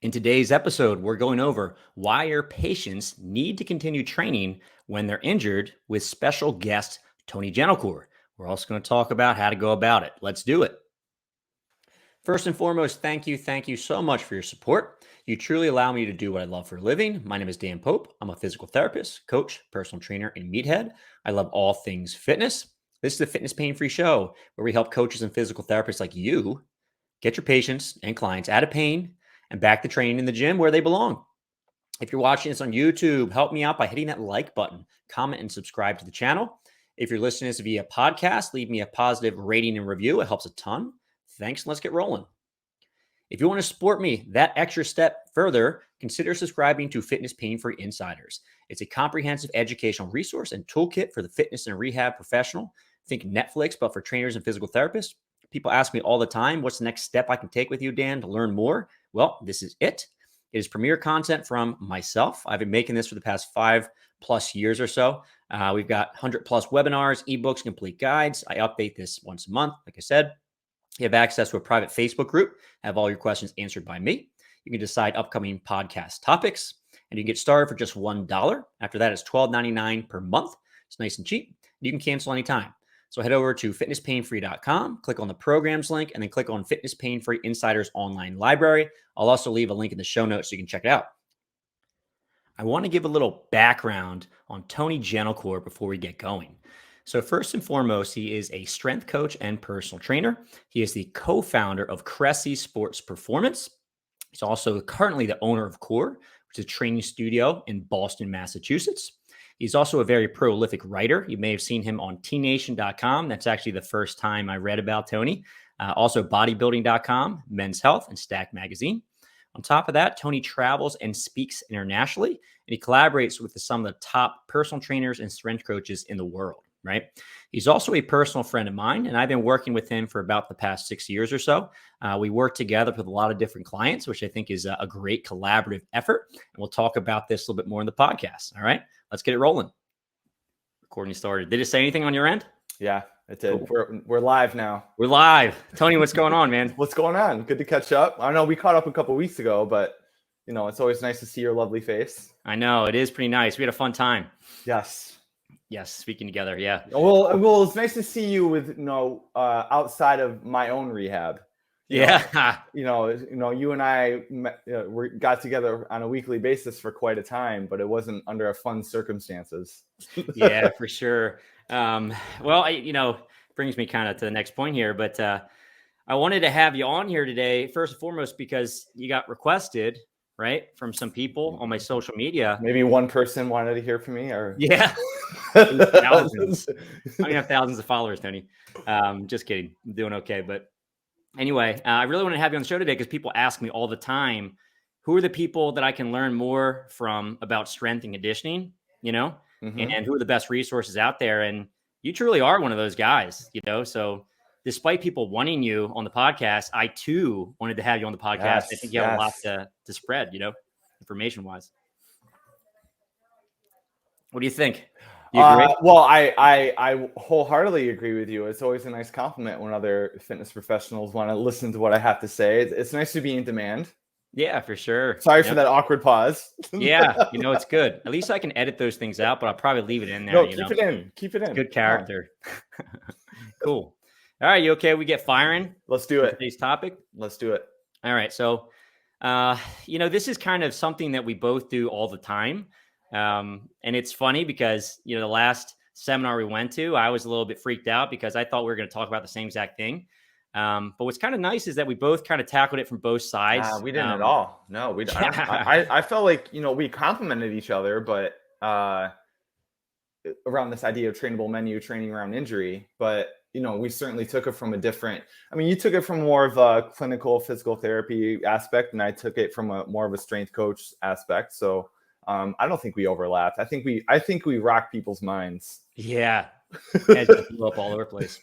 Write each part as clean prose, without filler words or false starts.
In today's episode, we're going over why your patients need to continue training when they're injured with special guest Tony Gentilcore. We're also going to talk about how to go about it. Let's do it. First and foremost, thank you so much for your support. You truly allow me to do what I love for a living. My name is Dan Pope. I'm a physical therapist, coach, personal trainer, and meathead. I love all things fitness. This is the Fitness Pain Free Show, where we help coaches and physical therapists like you get your patients and clients out of pain and back to training in the gym where they belong. If you're watching this on YouTube, help me out by hitting that like button, comment, and subscribe to the channel. If you're listening to this via podcast, leave me a positive rating and review. It helps a ton. Thanks, and let's get rolling. If you want to support me that extra step further, consider subscribing to Fitness Pain Free Insiders. It's a comprehensive educational resource and toolkit for the fitness and rehab professional. Think Netflix, but for trainers and physical therapists. People ask me all the time, what's the next step I can take with you, Dan, to learn more? Well, this is it. It is premier content from myself. I've been making this for the past 5+ years or so. We've got 100+ webinars, ebooks, complete guides. I update this once a month. Like I said, you have access to a private Facebook group, have all your questions answered by me. You can decide upcoming podcast topics, and you can get started for just $1. After that, it's $12.99 per month. It's nice and cheap. You can cancel anytime. So head over to fitnesspainfree.com, click on the programs link, and then click on Fitness Pain Free Insiders Online Library. I'll also leave a link in the show notes so you can check it out. I want to give a little background on Tony Gentilcore before we get going. So first and foremost, he is a strength coach and personal trainer. He is the co-founder of Cressy Sports Performance. He's also currently the owner of Core, which is a training studio in Boston, Massachusetts. He's also a very prolific writer. You may have seen him on tnation.com. That's actually the first time I read about Tony. Also bodybuilding.com, Men's Health, and Stack Magazine. On top of that, Tony travels and speaks internationally, and he collaborates with some of the top personal trainers and strength coaches in the world, right? He's also a personal friend of mine, and I've been working with him for about the past 6 years or so. We work together with a lot of different clients, which I think is a great collaborative effort. And we'll talk about this a little bit more in the podcast. All right, let's get it rolling. Recording started. Did it say anything on your end? Yeah, it did. Cool. We're live now. We're live. Tony, what's going on, man? What's going on? Good to catch up. I know we caught up a couple of weeks ago, but you know, it's always nice to see your lovely face. I know, it is pretty nice. We had a fun time. Yes, speaking together. Yeah. Well, it's nice to see you with outside of my own rehab. You know, you and I got together on a weekly basis for quite a time, but it wasn't under fun circumstances. Yeah, for sure. Well, brings me kind of to the next point here, but I wanted to have you on here today, first and foremost, because you got requested, right, from some people on my social media. Maybe one person wanted to hear from me, or yeah, thousands. I have thousands of followers, Tony. Just kidding. I'm doing okay, but anyway, I really want to have you on the show today because people ask me all the time, who are the people that I can learn more from about strength and conditioning, and who are the best resources out there? And you truly are one of those guys, so despite people wanting you on the podcast, I too wanted to have you on the podcast. Yes, I think you have a lot to spread, information wise. What do you think? Do you agree? Well, I wholeheartedly agree with you. It's always a nice compliment when other fitness professionals want to listen to what I have to say. It's nice to be in demand. Yeah, for sure. Sorry for that awkward pause. Yeah, it's good. At least I can edit those things out, but I'll probably leave it in there. No, keep it in. Keep it in. Good character. Cool. All right, you okay? We get firing. Let's do it. Today's topic. Let's do it. All right. So, this is kind of something that we both do all the time. And it's funny because, the last seminar we went to, I was a little bit freaked out because I thought we were going to talk about the same exact thing. But what's kind of nice is that we both kind of tackled it from both sides. We didn't at all. No, we didn't. I felt like, we complimented each other, but around this idea of trainable menu, training around injury. But, we certainly took it from a different, you took it from more of a clinical physical therapy aspect, and I took it from more of a strength coach aspect. So I don't think we overlapped. I think we rock people's minds. Yeah. It just blew up all over the place.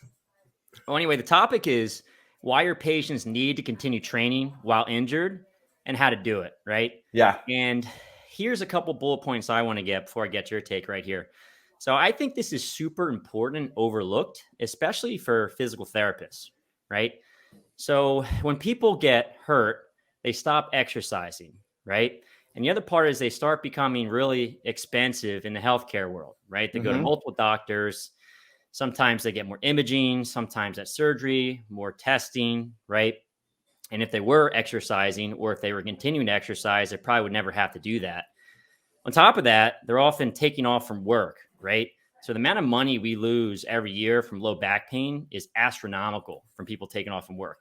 Well, anyway, the topic is why your patients need to continue training while injured and how to do it, right? Yeah. And here's a couple bullet points I want to get before I get your take right here. So I think this is super important and overlooked, especially for physical therapists, right? So when people get hurt, they stop exercising, right? And the other part is they start becoming really expensive in the healthcare world, right? They go to Mm-hmm. multiple doctors. Sometimes they get more imaging, sometimes that's surgery, more testing, right? And if they were exercising or if they were continuing to exercise, they probably would never have to do that. On top of that, they're often taking off from work, right? So the amount of money we lose every year from low back pain is astronomical from people taking off from work.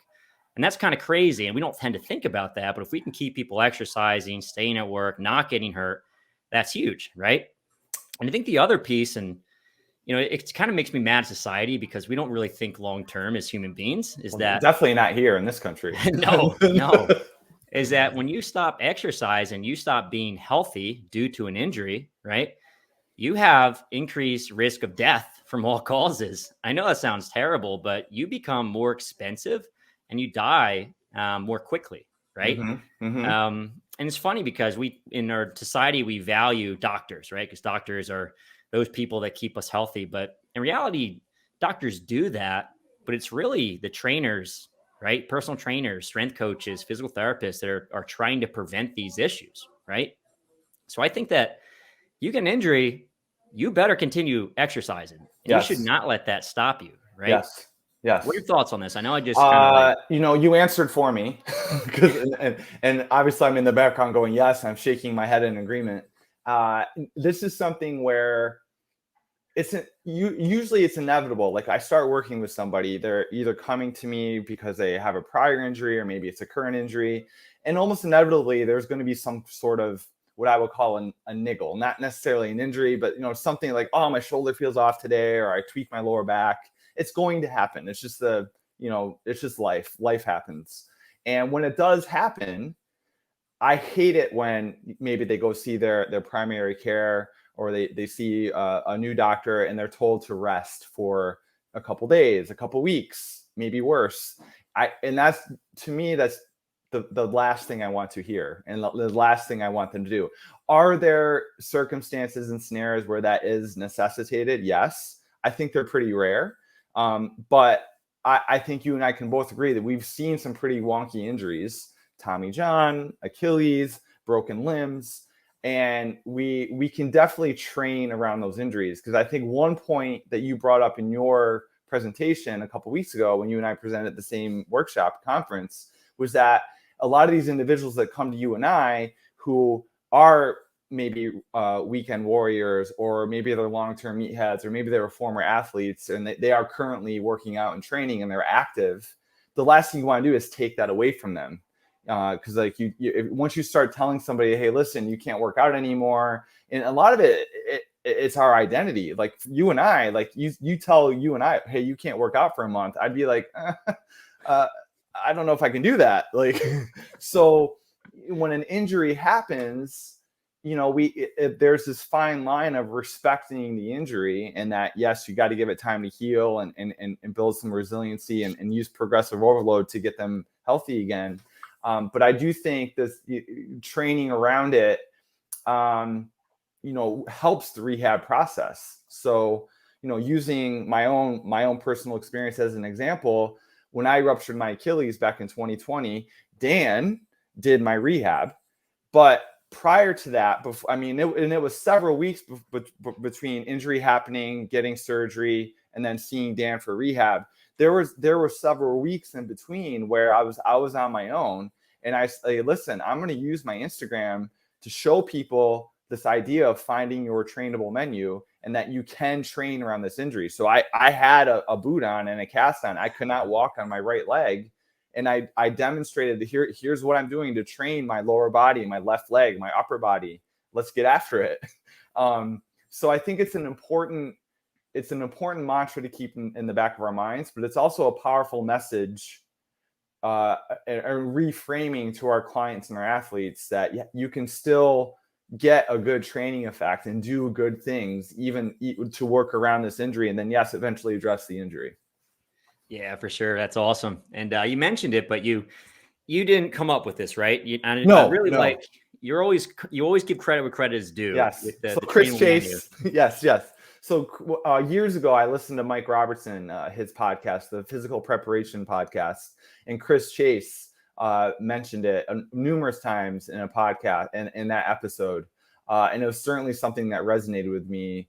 And that's kind of crazy. And we don't tend to think about that. But if we can keep people exercising, staying at work, not getting hurt, that's huge, right? And I think the other piece, and it kind of makes me mad at society because we don't really think long term as human beings, is Well, that definitely not here in this country. no, is that when you stop exercising, you stop being healthy due to an injury, right? You have increased risk of death from all causes. I know that sounds terrible, but you become more expensive and you die more quickly, right? Mm-hmm. Mm-hmm. And it's funny because we, in our society, we value doctors, right? Because doctors are those people that keep us healthy. But in reality, doctors do that, but it's really the trainers, right? Personal trainers, strength coaches, physical therapists that are trying to prevent these issues, right? So I think that you get an injury, you better continue exercising, and you should Yes. not let that stop you, right? Yes. Yes. What are your thoughts on this? I know I just kind of like, You answered for me because, and obviously I'm in the background going, yes, I'm shaking my head in agreement. This is something where usually it's inevitable. Like I start working with somebody, they're either coming to me because they have a prior injury or maybe it's a current injury. And almost inevitably there's going to be some sort of what I would call a niggle, not necessarily an injury, but something like, oh, my shoulder feels off today, or I tweak my lower back. It's going to happen. It's just it's just life. Life happens. And when it does happen, I hate it when maybe they go see their primary care, or they see a new doctor and they're told to rest for a couple days, a couple weeks, maybe worse. And that's, to me, that's the last thing I want to hear, and the last thing I want them to do. Are there circumstances and scenarios where that is necessitated? Yes. I think they're pretty rare. But I think you and I can both agree that we've seen some pretty wonky injuries. Tommy John, Achilles, broken limbs. And we can definitely train around those injuries. Because I think one point that you brought up in your presentation a couple of weeks ago when you and I presented at the same workshop conference was that a lot of these individuals that come to you and I who are maybe weekend warriors, or maybe they're long-term meatheads, or maybe they were former athletes and they are currently working out and training and they're active, the last thing you want to do is take that away from them. Because like once you start telling somebody, hey, listen, you can't work out anymore, and a lot of it's our identity. Like you and I, like you tell you and I, hey, you can't work out for a month, I'd be like, I don't know if I can do that. Like, so when an injury happens, there's this fine line of respecting the injury, and that, yes, you got to give it time to heal and build some resiliency and use progressive overload to get them healthy again. But I do think this training around it, helps the rehab process. So, using my own personal experience as an example, when I ruptured my Achilles back in 2020, Dan did my rehab. But prior to that, it was several weeks between injury happening, getting surgery, and then seeing Dan for rehab. There were several weeks in between where I was on my own, and I say, listen, I'm going to use my Instagram to show people this idea of finding your trainable menu, and that you can train around this injury. So I had a boot on and a cast on. I could not walk on my right leg. And I demonstrated here's what I'm doing to train my lower body, my left leg, my upper body. Let's get after it. So I think it's an important mantra to keep in the back of our minds, but it's also a powerful message, a reframing to our clients and our athletes that you can still get a good training effect and do good things, even to work around this injury, and then, yes, eventually address the injury. Yeah, for sure. That's awesome. And you mentioned it, but you didn't come up with this, right? I really like you always give credit where credit is due. Yes. With the Chris Chase. Yes. So years ago, I listened to Mike Robertson, his podcast, the Physical Preparation Podcast, and Chris Chase mentioned it numerous times in a podcast and in that episode. And it was certainly something that resonated with me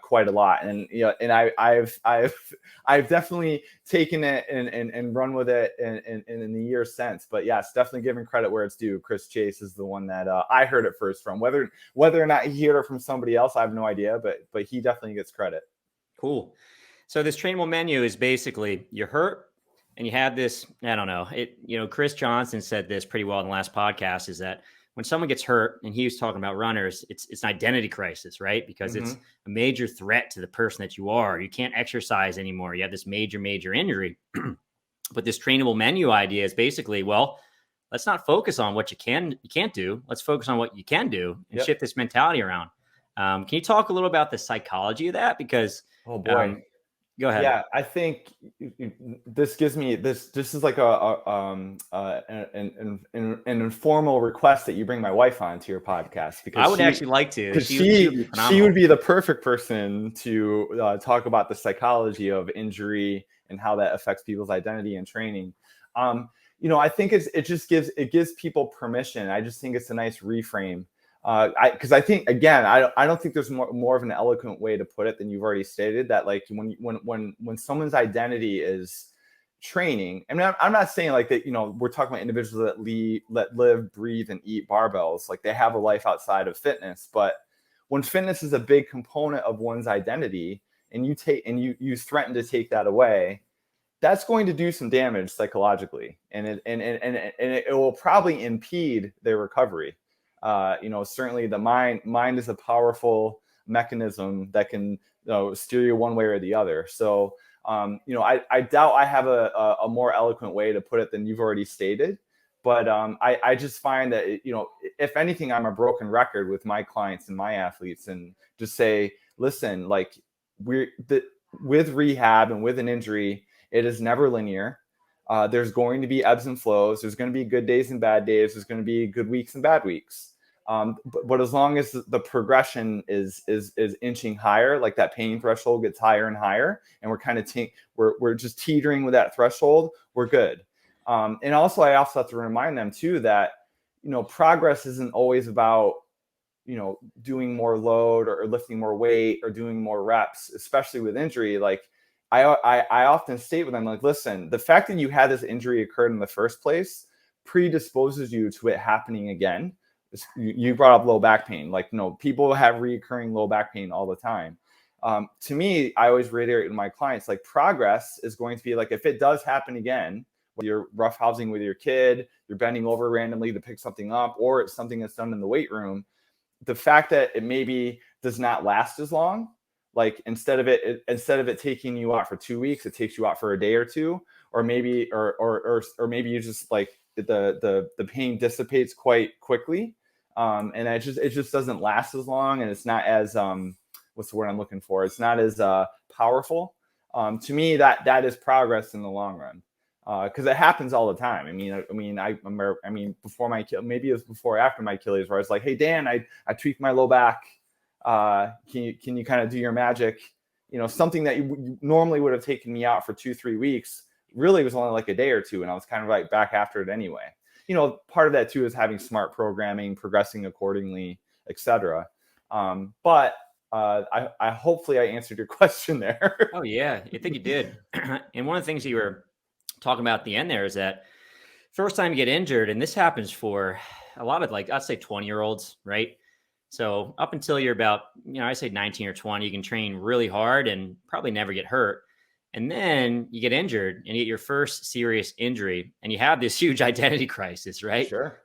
quite a lot. And I've definitely taken it and run with it in the years since. But yes, definitely giving credit where it's due. Chris Chase is the one that I heard it first from. Whether or not he heard it from somebody else, I have no idea. But he definitely gets credit. Cool. So this trainable menu is basically you're hurt and you have this, I don't know, Chris Johnson said this pretty well in the last podcast, is that when someone gets hurt, and he was talking about runners, it's an identity crisis, right? Because it's a major threat to the person that you are. You can't exercise anymore. You have this major injury. But this trainable menu idea is basically, well, let's not focus on what you can't do. Let's focus on what you can do and shift this mentality around. Can you talk a little about the psychology of that? Because oh boy, go ahead. Yeah, I think this gives me this. This is like an informal request that you bring my wife on to your podcast, because I would actually like to. Because she would be the perfect person to talk about the psychology of injury and how that affects people's identity and training. I think it gives people permission. I just think it's a nice reframe. Because I think, again, I don't think there's more of an eloquent way to put it than you've already stated, that like when someone's identity is training. I mean, I'm not saying like that, we're talking about individuals that live, breathe, and eat barbells. Like, they have a life outside of fitness. But when fitness is a big component of one's identity, and you threaten to take that away, that's going to do some damage psychologically, and it will probably impede their recovery. Certainly the mind is a powerful mechanism that can steer you one way or the other. So, I doubt I have a more eloquent way to put it than you've already stated. But I just find that, if anything, I'm a broken record with my clients and my athletes, and just say, listen, like, with rehab and with an injury, it is never linear. There's going to be ebbs and flows. There's going to be good days and bad days. There's going to be good weeks and bad weeks. But as long as the progression is inching higher, like that pain threshold gets higher and higher, and we're kind of we're just teetering with that threshold, we're good. And also, I also have to remind them too that progress isn't always about doing more load or lifting more weight or doing more reps, especially with injury. Like, I often state with them, like, listen, the fact that you had this injury occurred in the first place predisposes you to it happening again. You brought up low back pain. Like, people have recurring low back pain all the time. To me, I always reiterate with my clients, like, progress is going to be like, if it does happen again, whether you're roughhousing with your kid, you're bending over randomly to pick something up, or it's something that's done in the weight room, the fact that it maybe does not last as long, like, instead of it taking you out for 2 weeks, it takes you out for a day or two, or maybe maybe you just, like, the pain dissipates quite quickly. And it just doesn't last as long, and it's not as what's the word I'm looking for? It's not as powerful. To me, that is progress in the long run, because it happens all the time. I mean, before maybe it was before or after my Achilles, where I was like, hey Dan, I tweaked my low back. Can you kind of do your magic? Something that you normally would have taken me out for 2-3 weeks really was only like a day or two, and I was kind of like back after it anyway. Part of that too is having smart programming, progressing accordingly, etc. But I hopefully I answered your question there. Oh yeah, I think you did. And one of the things you were talking about at the end there is that first time you get injured, and this happens for a lot of, like, I'd say 20-year-olds, right? So up until you're about, I say 19 or 20, you can train really hard and probably never get hurt. And then you get injured and you get your first serious injury, and you have this huge identity crisis, right? Sure.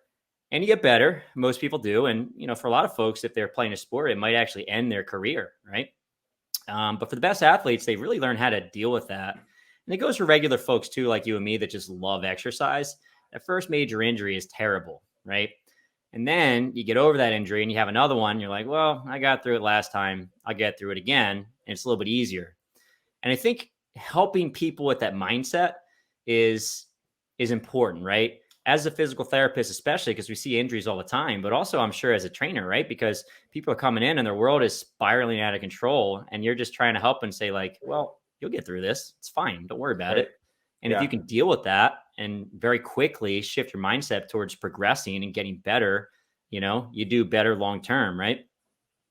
And you get better. Most people do. And, for a lot of folks, if they're playing a sport, it might actually end their career, right? But for the best athletes, they really learn how to deal with that. And it goes for regular folks too, like you and me, that just love exercise. That first major injury is terrible, right? And then you get over that injury and you have another one. You're like, well, I got through it last time. I'll get through it again. And it's a little bit easier. And I think helping people with that mindset is important, right? As a physical therapist, especially because we see injuries all the time, but also I'm sure as a trainer, right? Because people are coming in and their world is spiraling out of control, and you're just trying to help and say, like, well, you'll get through this. It's fine. Don't worry about it. And if you can deal with that and very quickly shift your mindset towards progressing and getting better, you do better long term, right?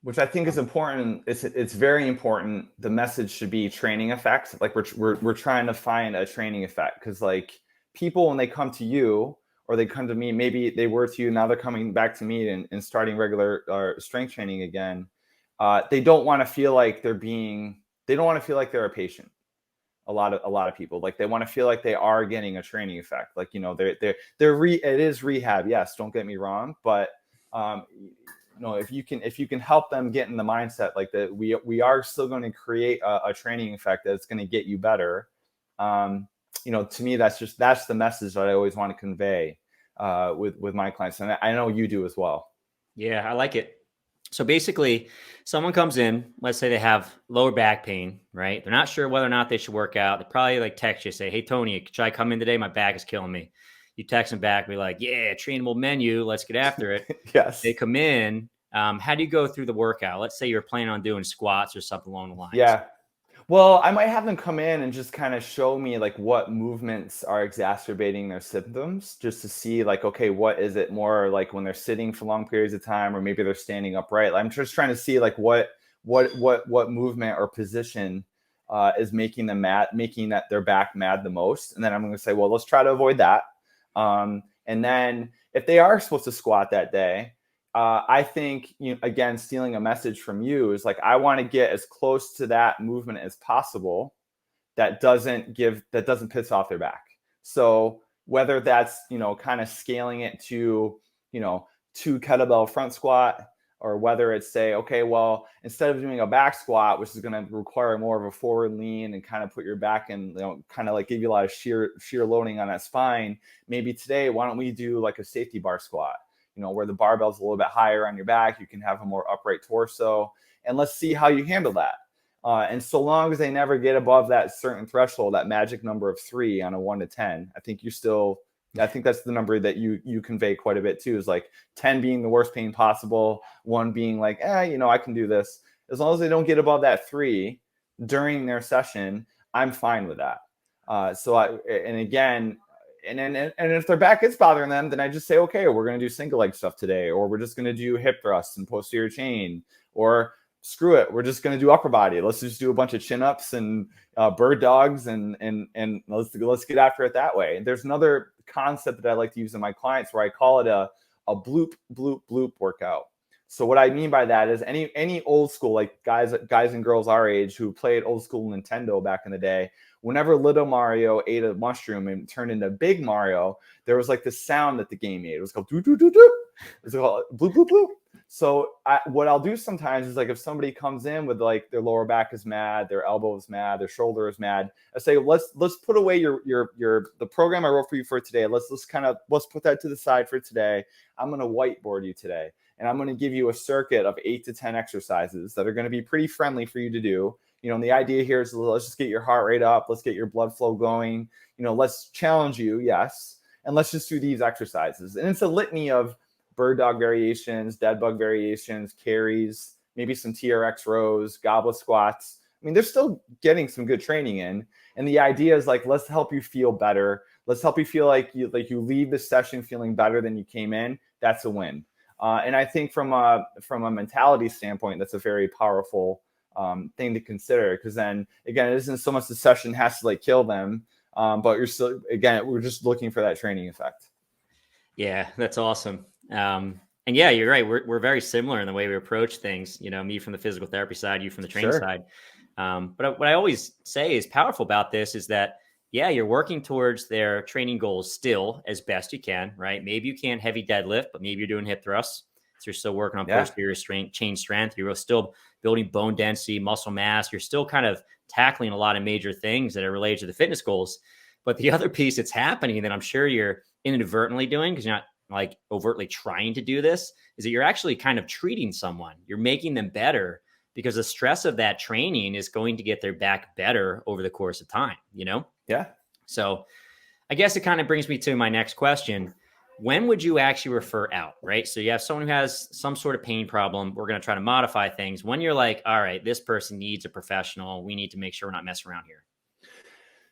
Which I think is important. It's very important. The message should be training effect. Like we're trying to find a training effect, because like people, when they come to you or they come to me, maybe they were to you, now they're coming back to me and starting regular strength training again. They don't want to feel like they're a patient. A lot of people, like, they want to feel like they are getting a training effect. Like, it is rehab. Yes, don't get me wrong, but if you can help them get in the mindset like that, we are still going to create a training effect that's going to get you better. To me, that's the message that I always want to convey with my clients, and I know you do as well. Yeah, I like it. So basically, someone comes in, let's say they have lower back pain, right? They're not sure whether or not they should work out. They probably like text you, say, "Hey, Tony, should I come in today? My back is killing me." You text them back, be like, "Yeah, trainable menu. Let's get after it." They Yes. come in. How do you go through the workout? Let's say you're planning on doing squats or something along the lines. Yeah. Well, I might have them come in and just kind of show me like what movements are exacerbating their symptoms, just to see like, okay, what is it more like when they're sitting for long periods of time, or maybe they're standing upright. I'm just trying to see like what movement or position is making them mad, making that their back mad the most. And then I'm going to say, well, let's try to avoid that. And then if they are supposed to squat that day, I think, again, stealing a message from you is like, I want to get as close to that movement as possible that doesn't piss off their back. So whether that's, kind of scaling it to, 2 kettlebell front squat, or whether it's say, okay, well, instead of doing a back squat, which is going to require more of a forward lean and kind of put your back in, kind of like give you a lot of sheer loading on that spine, maybe today, why don't we do like a safety bar squat? Where the barbell's a little bit higher on your back, you can have a more upright torso, and let's see how you handle that. And so long as they never get above that certain threshold, that magic number of 3 on a 1 to 10, I think that's the number that you convey quite a bit too, is like 10 being the worst pain possible, 1 being like, I can do this. As long as they don't get above that 3 during their session, I'm fine with that. And if their back is bothering them, then I just say, okay, we're going to do single leg stuff today, or we're just going to do hip thrusts and posterior chain, or screw it, we're just going to do upper body. Let's just do a bunch of chin ups and bird dogs, and let's get after it that way. And there's another concept that I like to use in my clients where I call it a bloop bloop bloop workout. So what I mean by that is any old school, like guys and girls our age who played old school Nintendo back in the day, whenever little Mario ate a mushroom and turned into big Mario, there was like this sound that the game made. It was called doo doo doo doo. It was called bloop bloop bloop. So what I'll do sometimes is, like, if somebody comes in with like their lower back is mad, their elbow is mad, their shoulder is mad, I say, let's put away your the program I wrote for you for today. Let's put that to the side for today. I'm going to whiteboard you today, and I'm going to give you a circuit of 8 to 10 exercises that are going to be pretty friendly for you to do. And the idea here is, let's just get your heart rate up. Let's get your blood flow going. Let's challenge you. Yes. And let's just do these exercises. And it's a litany of bird dog variations, dead bug variations, carries, maybe some TRX rows, goblet squats. I mean, they're still getting some good training in. And the idea is, like, let's help you feel better. Let's help you feel like you leave the session feeling better than you came in. That's a win. And I think from a mentality standpoint, that's a very powerful thing to consider, because then again, it isn't so much the session has to like kill them, but you're still, again, we're just looking for that training effect. Yeah, that's awesome. And yeah, you're right. We're very similar in the way we approach things. Me from the physical therapy side, you from the training Sure. side. But what I always say is powerful about this is that, yeah, you're working towards their training goals still as best you can, right? Maybe you can't heavy deadlift, but maybe you're doing hip thrusts. So you're still working on posterior strength, chain strength. You're still building bone density, muscle mass. You're still kind of tackling a lot of major things that are related to the fitness goals. But the other piece that's happening that I'm sure you're inadvertently doing, because you're not like overtly trying to do this, is that you're actually kind of treating someone. You're making them better, because the stress of that training is going to get their back better over the course of time, Yeah. So I guess it kind of brings me to my next question. When would you actually refer out, right? So you have someone who has some sort of pain problem. We're going to try to modify things. When you're like, all right, this person needs a professional. We need to make sure we're not messing around here.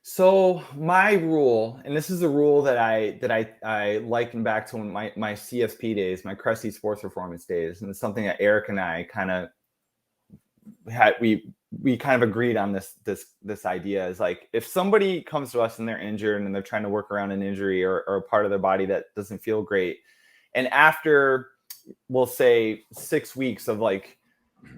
So my rule, and this is a rule that I liken back to my CSP days, my Cressy Sports Performance days, and it's something that Eric and I kind of had we kind of agreed on this idea is like, if somebody comes to us and they're injured and they're trying to work around an injury or a part of their body that doesn't feel great, and after, we'll say, 6 weeks of like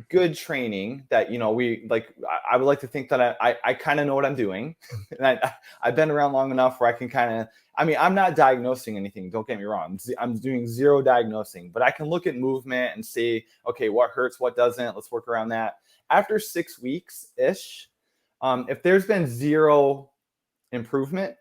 good training that, we like, I would like to think that I kind of know what I'm doing. And I've been around long enough where I can kind of, I mean, I'm not diagnosing anything, don't get me wrong. I'm doing zero diagnosing, but I can look at movement and see, okay, what hurts, what doesn't, let's work around that. After 6 weeks ish, if there's been zero improvement,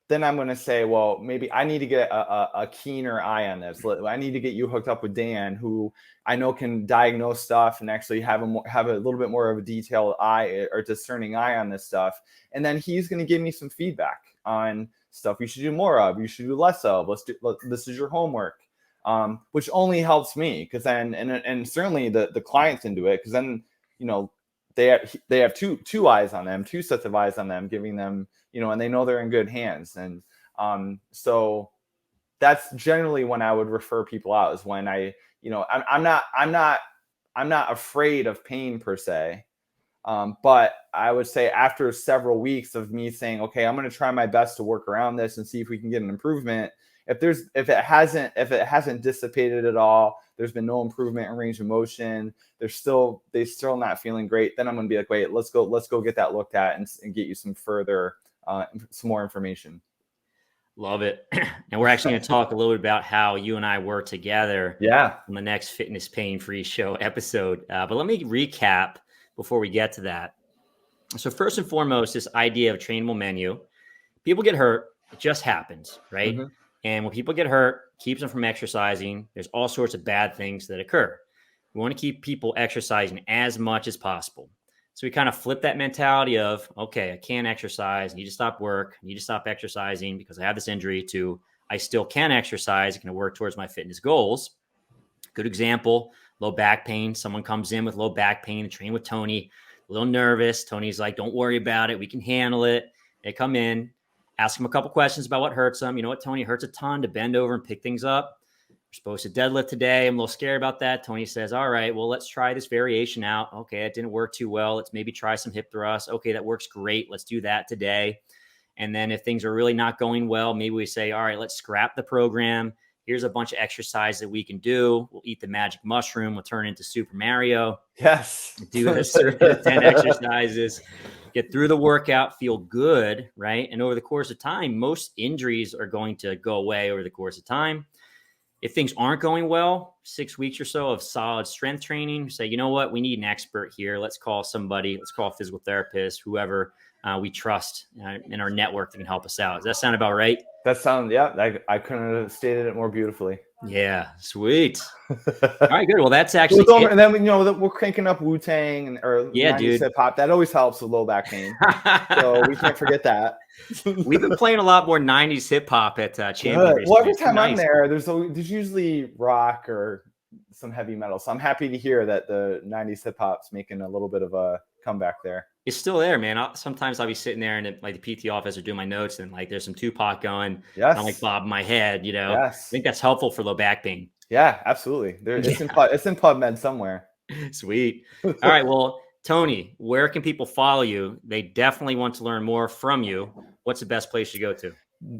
then I'm going to say, well, maybe I need to get a keener eye on this. I need to get you hooked up with Dan, who I know can diagnose stuff and actually have a little bit more of a detailed eye or discerning eye on this stuff. And then he's going to give me some feedback on stuff you should do more of, you should do less of. This is your homework, which only helps me, because then, and certainly the clients can do it, because then, they have two eyes on them, two sets of eyes on them, giving them, and they know they're in good hands. And so that's generally when I would refer people out, is when I'm not afraid of pain per se. But I would say after several weeks of me saying, okay, I'm going to try my best to work around this and see if we can get an improvement. If it hasn't dissipated at all, there's been no improvement in range of motion, they're still not feeling great, then I'm going to be like, wait, let's go get that looked at and get you some more information. Love it. And we're actually going to talk a little bit about how you and I work together on the next Fitness Pain Free Show episode. But let me recap before we get to that. So first and foremost, this idea of trainable menu. People get hurt. It just happens, right? Mm-hmm. And when people get hurt, keeps them from exercising. There's all sorts of bad things that occur. We want to keep people exercising as much as possible. So we kind of flip that mentality of, okay, I can't exercise, I need to stop work, I need to stop exercising because I have this injury, to I still can exercise, I can work towards my fitness goals. Good example, low back pain. Someone comes in with low back pain to train with Tony, a little nervous. Tony's like, don't worry about it, we can handle it. They come in, ask them a couple questions about what hurts them. You know what, Tony, hurts a ton to bend over and pick things up. We're supposed to deadlift today. I'm a little scared about that. Tony says, all right, well, let's try this variation out. Okay, it didn't work too well. Let's maybe try some hip thrusts. Okay, that works great. Let's do that today. And then if things are really not going well, maybe we say, all right, let's scrap the program. Here's a bunch of exercise that we can do. We'll eat the magic mushroom. We'll turn into Super Mario. Yes. Do a certain 10 exercises. Get through the workout, feel good, right? And over the course of time, most injuries are going to go away over the course of time. If things aren't going well, 6 weeks or so of solid strength training, say, you know what, we need an expert here. Let's call somebody. Let's call a physical therapist, whoever we trust in our network that can help us out. Does that sound about right? That sounds, yeah, I couldn't have stated it more beautifully. Yeah, sweet. All right, good. Well, that's actually it. And then we're cranking up Wu-Tang or 90s hip hop. That always helps with low back pain. So we can't forget that. We've been playing a lot more 90s hip hop at Champion. Well, every time I'm there, there's usually rock or some heavy metal. So I'm happy to hear that the 90s hip hop's making a little bit of a comeback there. It's still there, man. Sometimes I'll be sitting there and like the PT office or doing my notes, and like there's some Tupac going. Yes. I'm like bobbing my head, Yes. I think that's helpful for low back pain. Yeah, absolutely. It's in PubMed somewhere. Sweet. All right. Well, Tony, where can people follow you? They definitely want to learn more from you. What's the best place to go to?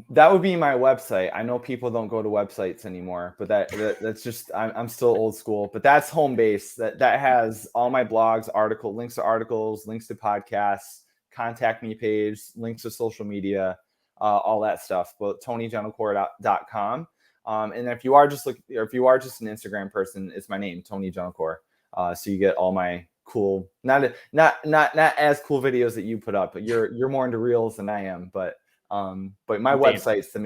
That would be my website. I know people don't go to websites anymore, but that's just, I'm still old school, but that's home base. That has all my blogs, links to articles, links to podcasts, contact me page, links to social media, all that stuff. But TonyGentilcore.com. And if you are just an Instagram person, it's my name, Tony Gentilcore. So you get all my cool, not as cool videos that you put up, but you're more into reels than I am, but my website's the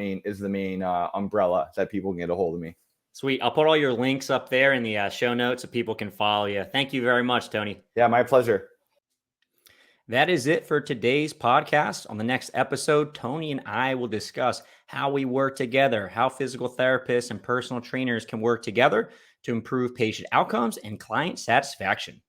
main umbrella that people can get a hold of me. Sweet. I'll put all your links up there in the show notes so people can follow you. Thank you very much, Tony. Yeah, my pleasure. That is it for today's podcast. On the next episode, Tony and I will discuss how we work together, how physical therapists and personal trainers can work together to improve patient outcomes and client satisfaction.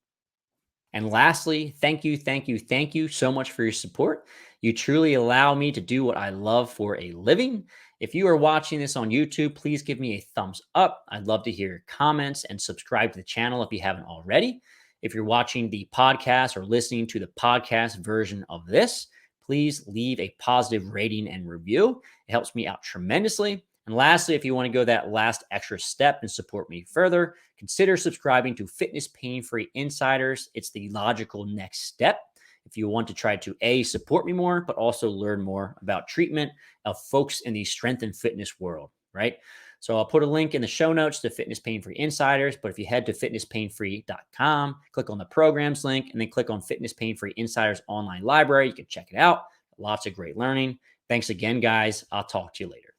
And lastly, thank you so much for your support. You truly allow me to do what I love for a living. If you are watching this on YouTube, please give me a thumbs up. I'd love to hear your comments and subscribe to the channel if you haven't already. If you're watching the podcast or listening to the podcast version of this, please leave a positive rating and review. It helps me out tremendously. And lastly, if you want to go that last extra step and support me further, consider subscribing to Fitness Pain Free Insiders. It's the logical next step if you want to try to A, support me more, but also learn more about treatment of folks in the strength and fitness world, right? So I'll put a link in the show notes to Fitness Pain Free Insiders. But if you head to fitnesspainfree.com, click on the programs link, and then click on Fitness Pain Free Insiders online library, you can check it out. Lots of great learning. Thanks again, guys. I'll talk to you later.